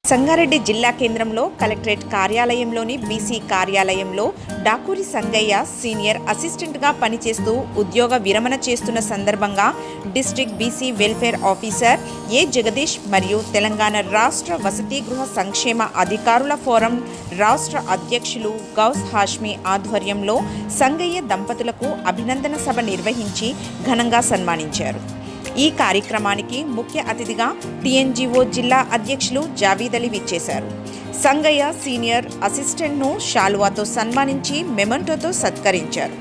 సంగారెడ్డి జిల్లా కేంద్రంలో collectorate కార్యాలయంలోని BC కార్యాలయంలో డాకూరి సంగయ్య సీనియర్ అసిస్టెంట్గా పనిచేస్తూ ఉద్యోగ విరమణ చేస్తున్న సందర్భంగా డిస్ట్రిక్ట్ బీసీ వెల్ఫేర్ ఆఫీసర్ ఏ జగదీష్ మరియు తెలంగాణ రాష్ట్ర వసతి గృహ సంక్షేమ అధికారుల ఫోరం రాష్ట్ర అధ్యక్షులు గౌస్ హాష్మి ఆధ్వర్యంలో సంగయ్య దంపతులకు అభినందన సభ నిర్వహించి ఘనంగా సన్మానించారు. ఈ కార్యక్రమానికి ముఖ్య అతిథిగా టీఎన్జీఓ జిల్లా అధ్యక్షులు జావీద్ అలీ విచ్చేశారు. సంగయ్య సీనియర్ అసిస్టెంట్ను శాలువాతో సన్మానించి మెమంటోతో సత్కరించారు.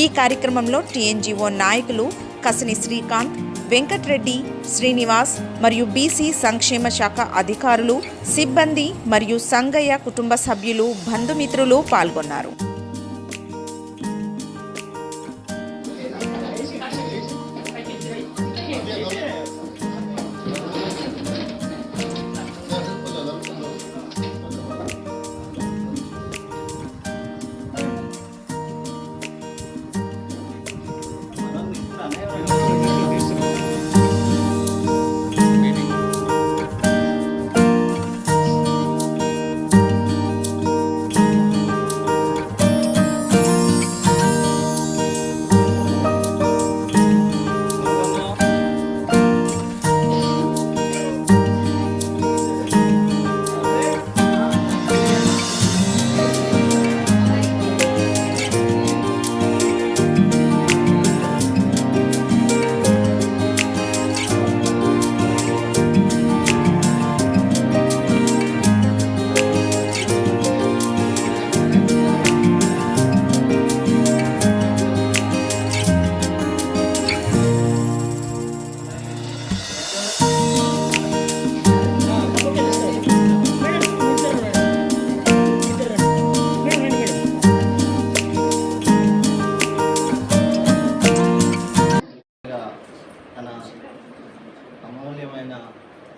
ఈ కార్యక్రమంలో టీఎన్జీఓ నాయకులు కసని శ్రీకాంత్, వెంకట్రెడ్డి, శ్రీనివాస్ మరియు బీసీ సంక్షేమ శాఖ అధికారులు, సిబ్బంది మరియు సంగయ్య కుటుంబ సభ్యులు, బంధుమిత్రులు పాల్గొన్నారు. అమూల్యమైన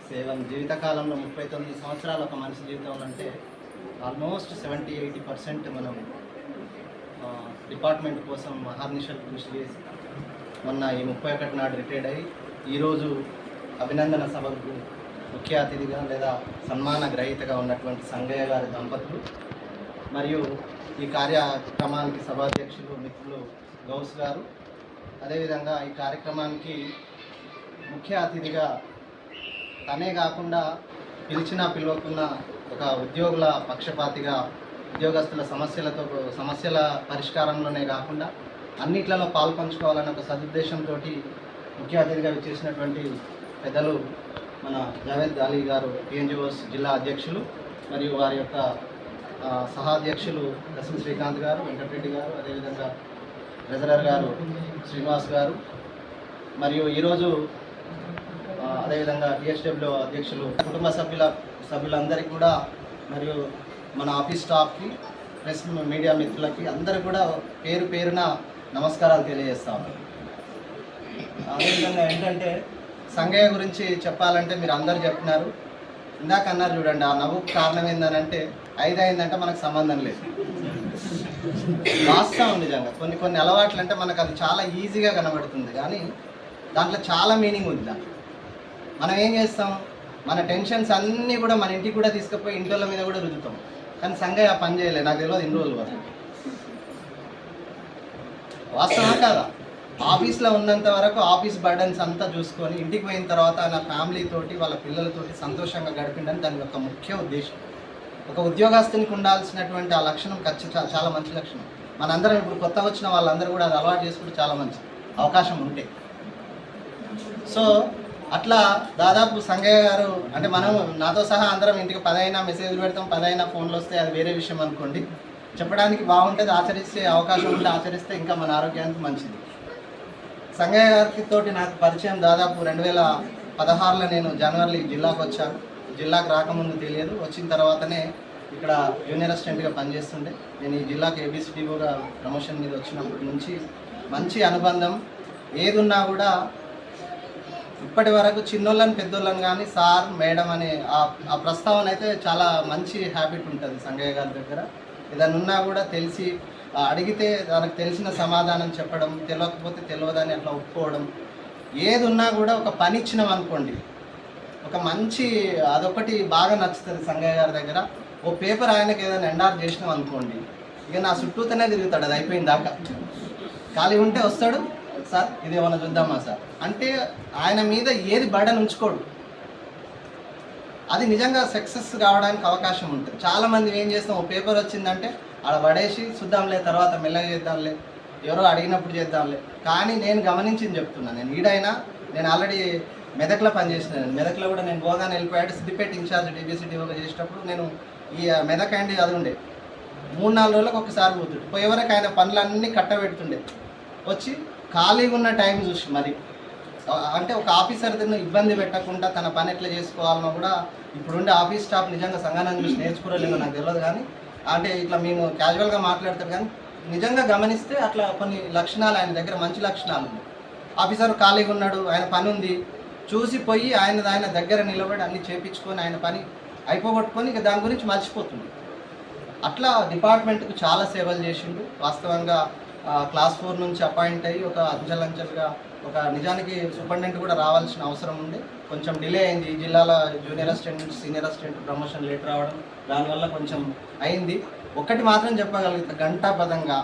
సేవలు జీవితకాలంలో 39 సంవత్సరాలు ఒక మనిషి జీవితంలో అంటే ఆల్మోస్ట్ 70-80% మనం డిపార్ట్మెంట్ కోసం మహార్నిశలు కృషి చేసి మొన్న ఈ 31 నాడు రిటైర్డ్ అయ్యి ఈరోజు అభినందన సభకు ముఖ్య అతిథిగా లేదా సన్మాన గ్రహీతగా ఉన్నటువంటి సంగయ్య గారి దంపతులు మరియు ఈ కార్యక్రమానికి సభాధ్యక్షులు మిత్రులు గౌస్ గారు, అదేవిధంగా ఈ కార్యక్రమానికి ముఖ్య అతిథిగా తనే కాకుండా పిలవకున్న ఒక ఉద్యోగుల పక్షపాతిగా ఉద్యోగస్తుల సమస్యల పరిష్కారంలోనే కాకుండా అన్నిట్లలో పాల్పంచుకోవాలనే ఒక సదుద్దేశంతో ముఖ్య అతిథిగా విచ్చేసినటువంటి పెద్దలు మన జావేద్ అలీ గారు టీఎన్జీఓస్ జిల్లా అధ్యక్షులు మరియు వారి యొక్క సహాధ్యక్షులు కసన్ శ్రీకాంత్ గారు, వెంకటరెడ్డి గారు, అదేవిధంగా ట్రెజరర్ గారు శ్రీనివాస్ గారు మరియు ఈరోజు అదేవిధంగా టీఎస్డబ్ల్యూ అధ్యక్షులు కుటుంబ సభ్యులందరికీ కూడా మరియు మన ఆఫీస్ స్టాఫ్కి, ప్రెస్ మీడియా మిత్రులకి అందరికీ కూడా పేరు పేరున నమస్కారాలు తెలియజేస్తాము. అదేవిధంగా ఏంటంటే సంగయ్య గురించి చెప్పాలంటే మీరు అందరూ చెప్తున్నారు, ఇందాక అన్నారు చూడండి, ఆ నవ్వుకు కారణం ఏంటంటే 5 అయిందంటే మనకు సంబంధం లేదు. వాస్తవం నిజంగా కొన్ని అలవాట్లు అంటే మనకు అది చాలా ఈజీగా కనబడుతుంది, కానీ దాంట్లో చాలా మీనింగ్ ఉంది. దాంట్లో మనం ఏం చేస్తాం, మన టెన్షన్స్ అన్నీ కూడా మన ఇంటికి కూడా తీసుకుపోయి ఇంట్లో మీద కూడా రుద్దుతాం. కానీ సంగయ్య ఆ పని చేయలేదు, నాకు తెలియదు ఇన్ని రోజులు వరకు. వాస్తవం కాదా? ఆఫీస్లో ఉన్నంత వరకు ఆఫీస్ బర్డన్స్ అంతా చూసుకొని ఇంటికి పోయిన తర్వాత నా ఫ్యామిలీతోటి వాళ్ళ పిల్లలతోటి సంతోషంగా గడిపిండని దాని యొక్క ముఖ్య ఉద్దేశం. ఒక ఉద్యోగస్తునికి ఉండాల్సినటువంటి ఆ లక్షణం చాలా మంచి లక్షణం. మనందరం ఇప్పుడు కొత్తగా వచ్చిన వాళ్ళందరూ కూడా అది అలవాటు చేసుకుంటే చాలా మంచి అవకాశం ఉంటే. సో అట్లా దాదాపు సంగయ్య గారు అంటే మనం నాతో సహా అందరం ఇంటికి 10 అయినా మెసేజ్లు పెడతాం, 10 అయినా ఫోన్లు వస్తే అది వేరే విషయం అనుకోండి. చెప్పడానికి బాగుంటుంది, ఆచరిస్తే అవకాశం ఉంటే ఆచరిస్తే ఇంకా మన ఆరోగ్యానికి మంచిది. సంగయ్య గారికి తోటి నాకు పరిచయం దాదాపు 2016లో నేను జనవరి జిల్లాకు వచ్చాను. జిల్లాకు రాకముందు తెలియదు, వచ్చిన తర్వాతనే ఇక్కడ జూనియర్ అసిస్టెంట్గా పనిచేస్తుండే. నేను ఈ జిల్లాకు ఏబిసిడిఓగా ప్రమోషన్ మీద వచ్చినప్పటి నుంచి మంచి అనుబంధం. ఏదున్నా కూడా ఇప్పటి వరకు చిన్నోళ్ళని పెద్దోళ్ళని కానీ సార్ మేడం అనే ఆ ప్రస్తావన అయితే చాలా మంచి హ్యాబిట్ ఉంటుంది సంగయ్య గారి దగ్గర. ఏదైనా ఉన్నా కూడా తెలిసి అడిగితే దానికి తెలిసిన సమాధానం చెప్పడం, తెలియకపోతే తెలియదని అట్లా ఒప్పుకోవడం. ఏది ఉన్నా కూడా ఒక పని ఇచ్చినాం అనుకోండి, ఒక మంచి అదొకటి బాగా నచ్చుతుంది సంగయ్య గారి దగ్గర. ఓ పేపర్ ఆయనకి ఏదైనా ఎండార్ చేసినాం అనుకోండి, ఇక నా చుట్టూతోనే తిరుగుతాడు, అది అయిపోయిన దాకా. ఖాళీ ఉంటే వస్తాడు, సార్ ఇది ఏమైనా చూద్దామా సార్ అంటే ఆయన మీద ఏది బర్డన్ ఉంచుకోడు. అది నిజంగా సక్సెస్ కావడానికి అవకాశం ఉంటుంది. చాలామంది ఏం చేస్తాం, ఓ పేపర్ వచ్చిందంటే ఆడ పడేసి చూద్దాంలే, తర్వాత మెల్లగా చేద్దాంలే, ఎవరో అడిగినప్పుడు చేద్దాంలే. కానీ నేను గమనించింది చెప్తున్నాను, నేను ఈడైనా నేను ఆల్రెడీ మెదక్లో పనిచేసినాను. మెదక్లో కూడా నేను గోదాన్ని వెళ్ళిపోయాడు, సిద్దిపేట ఇన్ఛార్జ్ DBCDOగా చేసేటప్పుడు నేను ఈ మెదక్ అండి అది ఉండే 3-4 రోజులకు ఒకసారి పోతుండే. పోయేవరకు ఆయన పనులన్నీ కట్టబెడుతుండే, వచ్చి ఖాళీగా ఉన్న టైం చూసి మరి అంటే ఒక ఆఫీసర్ దీన్ని ఇబ్బంది పెట్టకుండా తన పని ఎట్లా చేసుకోవాలనో కూడా ఇప్పుడుండే ఆఫీస్ స్టాఫ్ నిజంగా సంఘాన్ని చూసి నేర్చుకోలేమో నాకు తెలియదు. కానీ అంటే ఇట్లా మేము క్యాజువల్గా మాట్లాడతారు, కానీ నిజంగా గమనిస్తే అట్లా కొన్ని లక్షణాలు ఆయన దగ్గర మంచి లక్షణాలు ఉన్నాయి. ఆఫీసర్ ఖాళీగా ఉన్నాడు, ఆయన పని ఉంది, చూసి పోయి ఆయన దగ్గర నిలబడి అన్ని చేపించుకొని ఆయన పని అయిపోగొట్టుకొని ఇక దాని గురించి మర్చిపోతుంది. అట్లా డిపార్ట్మెంట్కు చాలా సేవలు చేసిండు. వాస్తవంగా క్లాస్ 4 నుంచి అపాయింట్ అయ్యి ఒక అంచెలంచెలుగా ఒక నిజానికి సూపరింటెండెంట్ కూడా రావాల్సిన అవసరం ఉంది. కొంచెం డిలే అయింది. ఈ జిల్లాలో జూనియర్ అసిస్టెంట్ నుంచి సీనియర్ అసిస్టెంట్ ప్రమోషన్ లేట్ రావడం, దానివల్ల కొంచెం అయింది. ఒకటి మాత్రం చెప్పగలుగుతా, గంటాపదంగా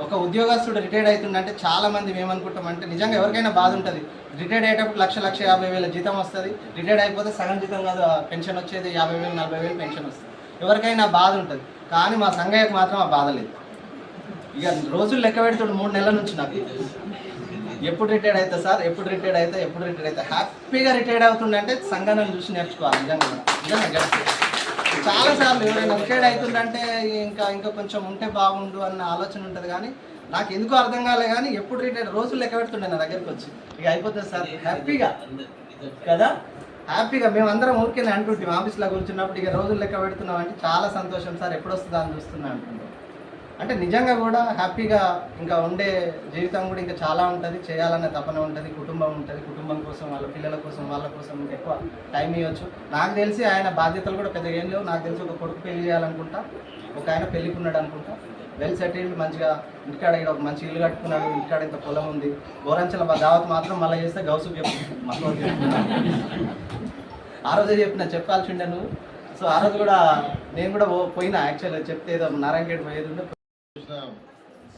ఒక ఉద్యోగస్తుడు రిటైర్డ్ అవుతుందంటే చాలామంది ఏమనుకుంటామంటే నిజంగా ఎవరికైనా బాధ ఉంటుంది. రిటైర్డ్ అయ్యేటప్పుడు 1,50,000 జీతం వస్తుంది, రిటైర్డ్ అయిపోతే సగం జీతం కాదు పెన్షన్ వచ్చేది, 50,000 40,000 పెన్షన్ వస్తుంది. ఎవరికైనా బాధ ఉంటుంది, కానీ మా సంఘయ్యకు మాత్రం ఆ బాధ లేదు. ఇక రోజులు లెక్క పెడుతుండు 3 నెలల నుంచి నాకు, ఎప్పుడు రిటైర్డ్ అవుతా సార్, ఎప్పుడు రిటైర్డ్ అవుతా హ్యాపీగా రిటైర్డ్ అవుతుండంటే సంఘాన్ని చూసి నేర్చుకోవాలి. నిజంగా గడిపి చాలాసార్లు ఎవరైనా రిటైర్డ్ అవుతుందంటే ఇంకా కొంచెం ఉంటే బాగుండు అన్న ఆలోచన ఉంటుంది. కానీ నాకు ఎందుకో అర్థం కాలే, కానీ ఎప్పుడు రిటైర్డ్ రోజులు లెక్క పెడుతుండే నా దగ్గరికి వచ్చి, ఇక అయిపోతుంది సార్ హ్యాపీగా కదా, హ్యాపీగా మేమందరం ఊరికే అంటుంటాం ఆఫీస్లో కూర్చున్నప్పుడు, ఇక రోజులు లెక్క పెడుతున్నాం అంటే చాలా సంతోషం సార్, ఎప్పుడు వస్తుందా అని చూస్తున్నా అంటుంటాం. అంటే నిజంగా కూడా హ్యాపీగా ఇంకా ఉండే జీవితం కూడా ఇంకా చాలా ఉంటుంది, చేయాలనే తపన ఉంటుంది, కుటుంబం ఉంటుంది, కుటుంబం కోసం వాళ్ళ పిల్లల కోసం వాళ్ళ కోసం ఇంకా ఎక్కువ టైం ఇవ్వచ్చు. నాకు తెలిసి ఆయన బాధ్యతలు కూడా పెద్దగా ఏం లేవు. నాకు తెలిసి ఒక కొడుకు పెళ్లి చేయాలనుకుంటా, ఒక ఆయన పెళ్ళికున్నాడు అనుకుంటా, వెల్ సెటిల్డ్, మంచిగా ఇంటికాడ ఇక్కడ ఒక మంచి ఇల్లు కట్టుకున్నాడు, ఇంటికాడ ఇంత పొలం ఉంది. గోరంచల దావత్ మాత్రం మళ్ళీ చేస్తే గౌసు ఆ రోజే చెప్పాల్సి ఉండే నువ్వు. సో ఆ రోజు కూడా నేను కూడా పోయినా, యాక్చువల్గా చెప్తే ఏదో నారాయణగేట్ పోయేది ఉండే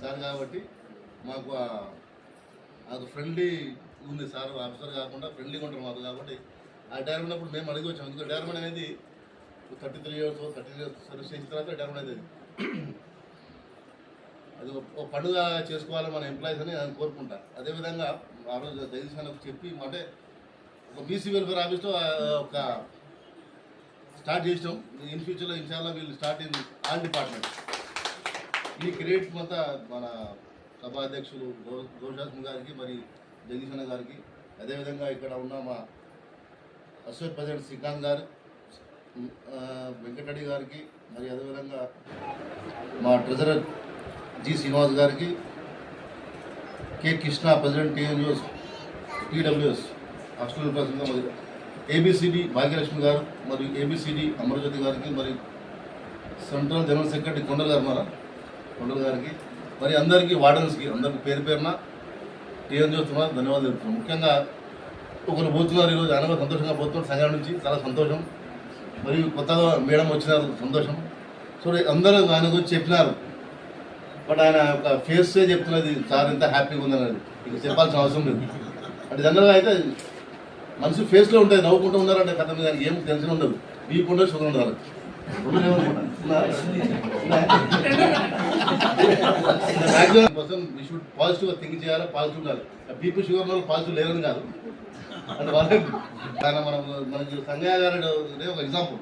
సార్ కాబట్టి మాకు అది ఫ్రెండ్లీ ఉంది. సార్ ఆఫీసర్ కాకుండా ఫ్రెండ్లీగా ఉంటారు మాకు. కాబట్టి ఆ రిటైర్మెంట్ ఉన్నప్పుడు మేము అడిగి వచ్చాము. ఎందుకంటే రిటైర్మెంట్ అనేది 33 years 30 years సర్వీస్ చేసిన తర్వాత రిటైర్మెంట్ అనేది అది ఒక పండుగ చేసుకోవాలి మన ఎంప్లాయీస్ అని నేను కోరుకుంటా. అదేవిధంగా ఆ రోజు జగదీశానికి చెప్పి అంటే ఒక BC వెల్ఫేర్ ఆఫీస్లో ఒక స్టార్ట్ చేసినాం. ఇన్ ఫ్యూచర్లో ఇన్షాల్లా వీళ్ళు స్టార్ట్ ఇన్ ఆల్ డిపార్ట్మెంట్. ఈ క్రెడిట్ అంతా మన సభా అధ్యక్షులు గౌశాస్మి గారికి, మరి జగదీశన్న గారికి, అదేవిధంగా ఇక్కడ ఉన్న మా అసోసియేట్ ప్రెసిడెంట్ శ్రీకాంత్ గారు, వెంకటరెడ్డి గారికి, మరి అదేవిధంగా మా ట్రెజరర్ జి శ్రీనివాస్ గారికి, K Krishna president TWS hostel president, మరి ABCD భాగ్యలక్ష్మి గారు, మరి ABCD అమరజ్యోతి గారికి, మరి సెంట్రల్ జనరల్ సెక్రటరీ కొండల గారికి, మరి అందరికీ వార్డెన్స్కి అందరికీ పేరు పేరున TNGOS ధన్యవాదాలు తెలుపుతున్నాం. ముఖ్యంగా ఒకరు పోతున్నారు ఈరోజు, అనగా సంతోషంగా పోతున్నారు సంఘం నుంచి, చాలా సంతోషం. మరియు కొత్తగా మేడం వచ్చినారు, సంతోషం. సో అందరూ ఆయన గురించి చెప్పినారు, బట్ ఆయన ఒక ఫేసే చెప్తున్నది సార్ ఎంత హ్యాపీగా ఉందన్నది, ఇక చెప్పాల్సిన అవసరం లేదు. అంటే జనరల్గా అయితే మనిషి ఫేస్లో ఉంటుంది, నవ్వుకుంటూ ఉన్నారంటే కథ మీద ఏం టెన్షన్ ఉండదు, వీకుంటే షుగర్ ఉండదు. కోసం వీ షుడ్ పాజిటివ్గా థింక్ చేయాలి, పాజిటివ్ ఉండాలి. బీపీ షుగర్ వల్ల పాజిటివ్ లేదని కాదు, అంటే వాళ్ళకి మనకి సంజయ్ గారు ఒక ఎగ్జాంపుల్.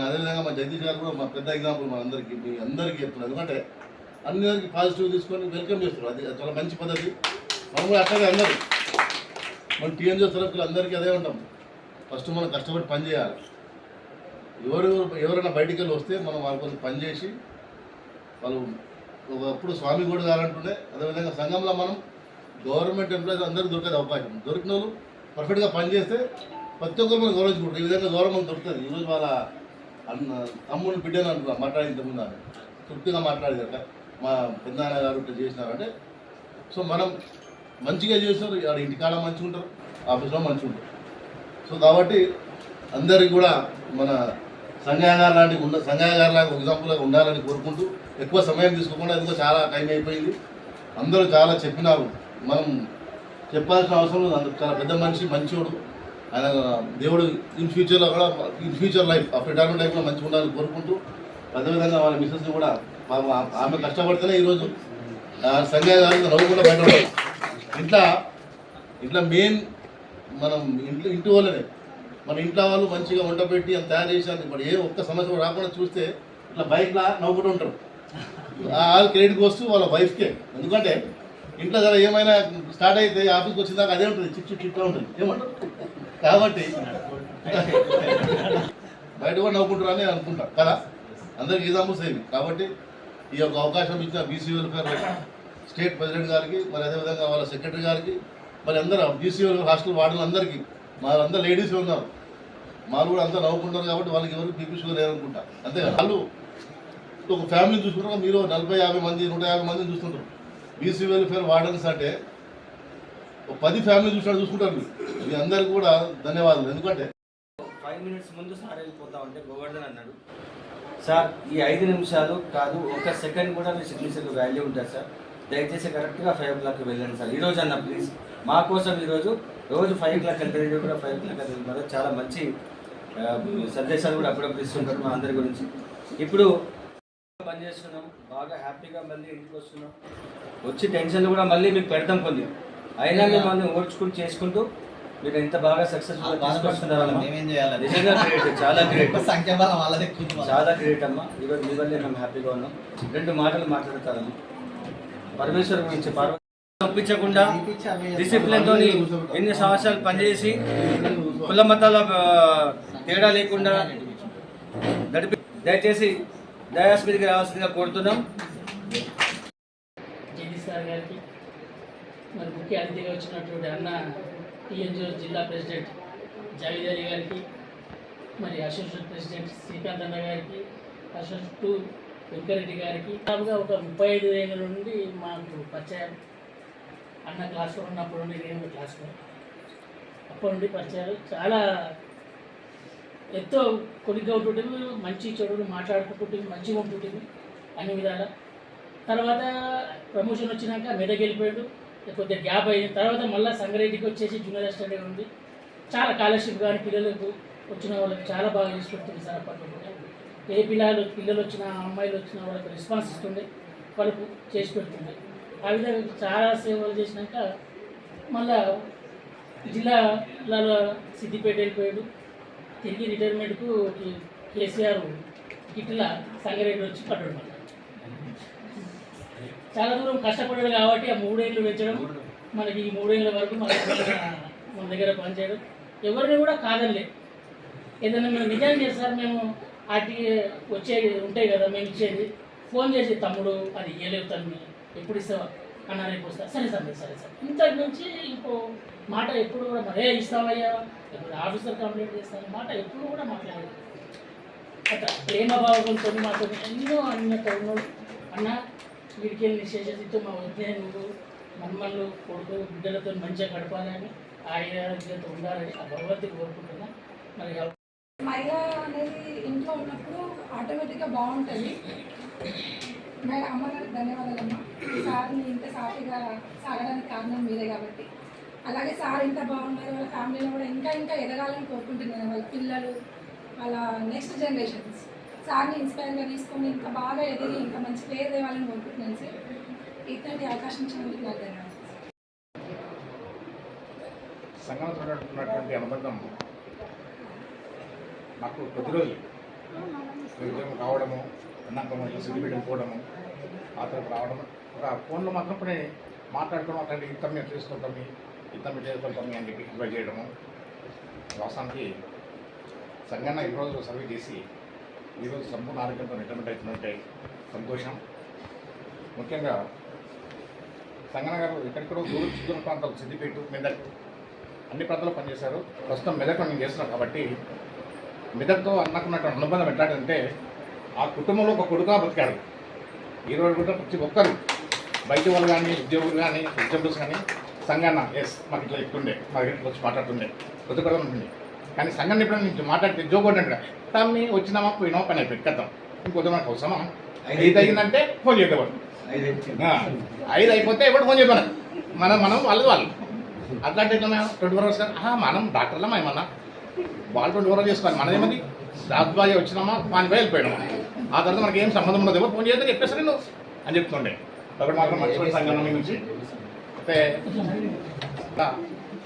అదేవిధంగా మా జగదీష్ గారు కూడా మా పెద్ద ఎగ్జాంపుల్ మన అందరికీ, మీ అందరికీ చెప్తున్నారు. ఎందుకంటే అందరికీ పాజిటివ్ తీసుకొని వెల్కమ్ చేస్తున్నారు, అది చాలా మంచి పద్ధతి. మనం కూడా అట్లాగే అందరూ మన TNGOS తరఫులు అందరికీ అదే ఉంటాం, ఫస్ట్ మనం కష్టపడి పని చేయాలి. ఎవరైనా బయటికి వెళ్ళి వస్తే మనం వాళ్ళ కోసం పని చేసి, వాళ్ళు ఒకప్పుడు స్వామి కూడా కావాలంటుండే. అదేవిధంగా సంఘంలో మనం గవర్నమెంట్ ఎంప్లాయీస్ అందరికీ దొరికేది అవకాశం, దొరికిన వాళ్ళు పర్ఫెక్ట్గా పని చేస్తే ప్రతి ఒక్కరు మనం గౌరవించుకుంటారు. ఈ విధంగా గౌరవం మనకు దొరుకుతుంది. ఈరోజు వాళ్ళ తమ్ముడు బిడ్డను అనుకో మాట్లాడింది ముందు తృప్తిగా మాట్లాడేదట, మా పెద్దనాన్న గారు ఇట్లా చేసినారంటే. సో మనం మంచిగా చేసినారు, ఆడ ఇంటికాడ మంచిగా ఉంటారు, ఆఫీస్లో మంచిగా ఉంటారు. సో కాబట్టి అందరికీ కూడా మన సంజయ్ గారు లాంటి సంజయ్ గారు లాంటి ఎగ్జాంపుల్గా ఉండాలని కోరుకుంటూ ఎక్కువ సమయం తీసుకోకుండా ఎందుకో చాలా టైం అయిపోయింది. అందరూ చాలా చెప్పినారు, మనం చెప్పాల్సిన అవసరం లేదు. అందుకు చాలా పెద్ద మనిషి, మంచోడు ఆయన. దేవుడు ఇన్ ఫ్యూచర్లో కూడా in future life after retirement లైఫ్లో మంచిగా ఉండాలని కోరుకుంటూ అదేవిధంగా వాళ్ళ మిస్సెస్ని కూడా ఆమె కష్టపడితేనే ఈరోజు సంజయ్ గారు నవ్వుకుండా బయటపడాలి. ఇట్లా మెయిన్ మనం ఇంటి వాళ్ళనే మన ఇంట్లో వాళ్ళు మంచిగా వంట పెట్టి అని తయారు చేసి ఇప్పుడు ఏ ఒక్క సమస్య రాకుండా చూస్తే ఇట్లా బైక్లా నవ్వుకుంటూ ఉంటారు. వాళ్ళ క్రెడిట్ వస్తూ వాళ్ళ వైఫ్కే. ఎందుకంటే ఇంట్లో జర ఏమైనా స్టార్ట్ అయితే ఆఫీస్కి వచ్చిన దాకా అదే ఉంటుంది, చిట్లా ఉంటుంది ఏమంటారు. కాబట్టి బయట కూడా నవ్వుకుంటారు అని అనుకుంటా కదా, అందరికి ఎగ్జాంపుల్స్ ఏవి. కాబట్టి ఈ యొక్క అవకాశం ఇచ్చిన బీసీ వెల్ఫేర్ స్టేట్ ప్రెసిడెంట్ గారికి, మరి అదేవిధంగా వాళ్ళ సెక్రటరీ గారికి, మరి అందరూ బీసీ వెల్ఫేర్ హాస్టల్ వార్డులు అందరికీ, వాళ్ళందరూ లేడీస్ ఉన్నారు, వాళ్ళు కూడా అంతా నవ్వుకుంటారు. కాబట్టి వాళ్ళకి ఎవరికి బీపీ షుగర్ లేదనుకుంటా. అంతేగా వాళ్ళు ఒక ఫ్యామిలీ చూసుకుంటారు, మీరు 40-50 మంది 150 మందిని చూస్తుంటారు. బీసీ వెల్ఫేర్ వార్డన్స్ అంటే ఒక 10 ఫ్యామిలీ చూసుకుంటారు మీరు. మీ అందరికీ కూడా ధన్యవాదాలు. ఎందుకంటే 5 మినిట్స్ ముందు సార్ వెళ్ళిపోతా ఉంటే గోవర్ధన్ అన్నాడు, సార్ ఈ 5 నిమిషాలు కాదు, 1 సెకండ్ కూడా మీ సిగ్నేచర్కి వాల్యూ ఉంటుంది సార్, దయచేసి కరెక్ట్గా 5 o'clock వెళ్ళండి సార్ ఈరోజు అన్న ప్లీజ్ మా కోసం. ఈరోజు రోజు 5 o'clock వెళ్తే కూడా 5 o'clock వెళ్తున్నారు. చాలా మంచి సందేశాలు కూడా అప్పుడప్పుడు ఇస్తుంటారు మా అందరి గురించి. ఇప్పుడు పనిచేస్తున్నాం, బాగా హ్యాపీగా మళ్ళీ ఇంటికి వస్తున్నాం. వచ్చి టెన్షన్లు కూడా మళ్ళీ మీకు పెడతాం కొన్ని, అయినా మిమ్మల్ని ఓడ్చుకుంటూ చేసుకుంటూ మీరు ఎంత బాగా సక్సెస్ఫుల్ తీసుకొస్తున్నారు. నిజంగా గ్రేట్, చాలా గ్రేట్, చాలా గ్రేట్ అమ్మా. ఈరోజు మీ వల్లే మేము హ్యాపీగా ఉన్నాం. 2 మాటలు మాట్లాడతారమ్మా పరమేశ్వర్ గురించి. ఒప్పించకుండా డిసిప్లిన్తో ఎన్ని సంవత్సరాలు పనిచేసి కుల మతాల తేడా లేకుండా నడిపి దయచేసి డయాస్ మీదకి రావాల్సిందిగా కోరుతున్నాం. జగదీష్ సార్ గారికి, మరి ముఖ్య అతిథిగా వచ్చినటువంటి అన్న టీఎన్జిఓ జిల్లా ప్రెసిడెంట్ జావేద్ అలీ గారికి, మరి అసోసియేట్ ప్రెసిడెంట్ శ్రీకాంత్ అన్న గారికి, అసోసియేట్ వెంకరెడ్డి గారికి, దాదాపుగా ఒక 35 ఏళ్ళ నుండి మాకు పరిచయం. అన్న క్లాస్లో ఉన్నప్పుడు నుండి నేను క్లాస్లో అప్పటి నుండి పరిచయాలు చాలా ఎంతో కొలిగ్గా ఉంటుంటుంది, మంచి చెడులు మాట్లాడుకుంటుంటుంది, మంచిగా ఉంటుంటుంది అన్ని విధాల. తర్వాత ప్రమోషన్ వచ్చినాక మెదక్ వెళ్ళిపోయాడు, కొద్దిగా గ్యాప్ అయిన తర్వాత మళ్ళీ సంగారెడ్డికి వచ్చేసి జూనియర్ అసిస్టెంట్గా ఉంది. చాలా స్కాలర్షిప్ కానీ పిల్లలకు వచ్చిన వాళ్ళకి చాలా బాగా చేసి పెడుతుంది సార్. అప్పట్లో ఏ పిల్లలు వచ్చినా అమ్మాయిలు వచ్చినా వాళ్ళకి రెస్పాన్స్ ఇస్తుండే, వాళ్ళకు చేసి పెడుతుంది. ఆ విధంగా చాలా సేవలు చేసినాక మళ్ళా జిల్లాలలో సిద్దిపేట వెళ్ళిపోయాడు. తిరిగి రిటైర్మెంట్కు కేసీఆర్ ఇట్లా సంగారెడ్డి వచ్చి పడ్డాడు. మళ్ళీ చాలా దూరం కష్టపడ్డాడు కాబట్టి ఆ 3 ఏళ్ళు పెంచడం, మనకి ఈ 3 ఏళ్ళ వరకు మన దగ్గర పనిచేయడం, ఎవరిని కూడా కాదనిలే. ఏదైనా మేము నిజాన్ని చేస్తారు, మేము వాటికి వచ్చేది ఉంటాయి కదా, మేము ఇచ్చేది ఫోన్ చేసి తమ్ముడు అది ఇవ్వలేవు తమ్మి, ఎప్పుడు ఇస్తావా అన్న, రేపు వస్తా, సరే సరే. ఇంతకు నుంచి ఇంకో మాట ఎప్పుడు కూడా మరే ఇస్తావయ్యా, ఇప్పుడు ఆఫీసర్ కంప్లైంట్ చేస్తాను మాట ఎప్పుడు కూడా మాట్లాడేది. అట్లా ప్రేమ భావంతో మాతో ఎన్నో అన్నట్టు ఉన్నాడు. అన్న వీడికి వెళ్ళి నిశ్చేషిస్తూ మా వద్దే నువ్వు మమ్మల్ని కొడుకు బిడ్డలతో మంచిగా గడపాలని, ఆరోగ్యంతో ఉండాలని ఆ భగవద్గీత కోరుకుంటున్నా. మరి మహిళ అనేది ఇంట్లో ఉన్నప్పుడు ఆటోమేటిక్గా బాగుంటుంది. అమ్మగారికి ధన్యవాదాలమ్మ. సార్ని ఇంత సాఫీగా సాగడానికి కారణం మీరే కాబట్టి. అలాగే సార్ ఎంత బాగున్నారు, వాళ్ళ ఫ్యామిలీలో కూడా ఇంకా ఎదగాలని కోరుకుంటున్నాను. వాళ్ళ పిల్లలు, వాళ్ళ నెక్స్ట్ జనరేషన్స్ సార్ని ఇన్స్పైర్గా తీసుకొని ఇంకా బాగా ఎదిగి ఇంకా మంచి పేరు తేవాలని కోరుకుంటున్నాను సార్. ఇట్లాంటి అవకాశం ఇచ్చినందుకు నాకు ధన్యవాదాలు. సంఘంతో ఉన్నటువంటి అనుబంధం నాకు కొద్ది రోజులు ఉద్యోగం కావడము, అన్నాక సిద్ధిపేట పోవడము, ఆ తర్వాత రావడం, ఒక ఫోన్లో మాత్రం ఇప్పుడు మాట్లాడుకోవడం, అట్లాంటి ఇంత మేము చేసుకుంటాం, ఇంత మీరు చేసుకుంటాం అని చెప్పి ఇన్వైట్ చేయడము. వాస్తవానికి సంఘాన్ని ఈరోజు సర్వే చేసి ఈరోజు సంపూర్ణ ఆరోగ్యంతో రిటైర్మెంట్ అవుతుందంటే సంతోషం. ముఖ్యంగా సంగన గారు ఎక్కడెక్కడో దూర ప్రాంతాలు సిద్దిపేట, మెదక్ అన్ని ప్రాంతాల్లో పనిచేశారు. ప్రస్తుతం మెదక్ నేను చేస్తున్నాను కాబట్టి మెదక్తో అన్నకున్నటువంటి అనుబంధం ఎట్లాంటిదంటే ఆ కుటుంబంలో ఒక కొడుకుగా బతికాడు. ఈరోజు కూడా ప్రతి ఒక్కరు బయట వాళ్ళు కానీ ఉద్యోగులు కానీ ఎగ్జాంపుల్స్ కానీ సంఘాన ఎస్ మాకు ఇట్లా చెప్తుండే, మా ఇంటికి వచ్చి మాట్లాడుతుండే, ప్రతి ఒక్కరు ఉంటుంది. కానీ సంఘం ఎప్పుడైనా నుంచి మాట్లాడితే జోగొట్టు అంటాడు తమ్మి వచ్చినామా పోయినామా పని అయిపోయి కథం ఇంకొద్దు మనకు అవసరమా 5 అయిందంటే ఫోన్ చేద్దాం 5 అయిపోతే ఎప్పుడు ఫోన్ చేద్దాం మనం వాళ్ళు అట్లాంటి 24 అవర్స్ మనం డాక్టర్లమా ఏమన్నా వాళ్ళు 24 అవర్స్ చేసుకోవాలి మనదేమది రాత్రి వచ్చినామా పాని వెళ్ళిపోయామా ఆ తర్వాత మనకి ఏం సంబంధం ఉండదు ఎవరు ఫోన్ చేద్దాం చెప్పేసరి నువ్వు అని చెప్తుండే ఒకటి మాత్రం మర్చిపోయి సంఘం నుంచి అయితే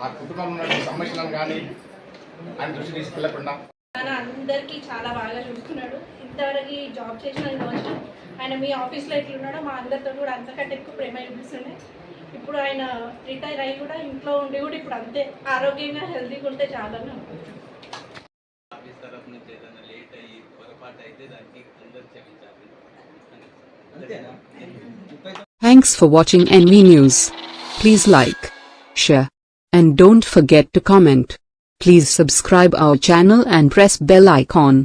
ఆ కుటుంబంలో ఉన్న సమస్యలను కానీ ఆయన దృష్టి తీసుకెళ్లకుండా అందరికీ చాలా బాగా చూస్తున్నాడు. ఇంతవరకు జాబ్ చేసిన సంవత్సరం ఆయన మీ ఆఫీస్లో ఎట్లున్నాడో మా అందరితో కూడా అంతకంటే ఎక్కువ ప్రేమ చూపిస్తుండే. ఇప్పుడు ఆయన రిటైర్ అయ్యి కూడా ఇంట్లో ఉండి కూడా ఇప్పుడు అంతే ఆరోగ్యంగా హెల్తీగా ఉంటే చాలని అనుకుంటున్నాను. ఆఫీస్ తరఫు నుంచి ఏదైనా లేట్ అయ్యి పొరపాటు అయితే దానికి అందరు క్షమించాలి. Thanks for watching NV News. Please like, share, and don't forget to comment. Please subscribe our channel and press bell icon.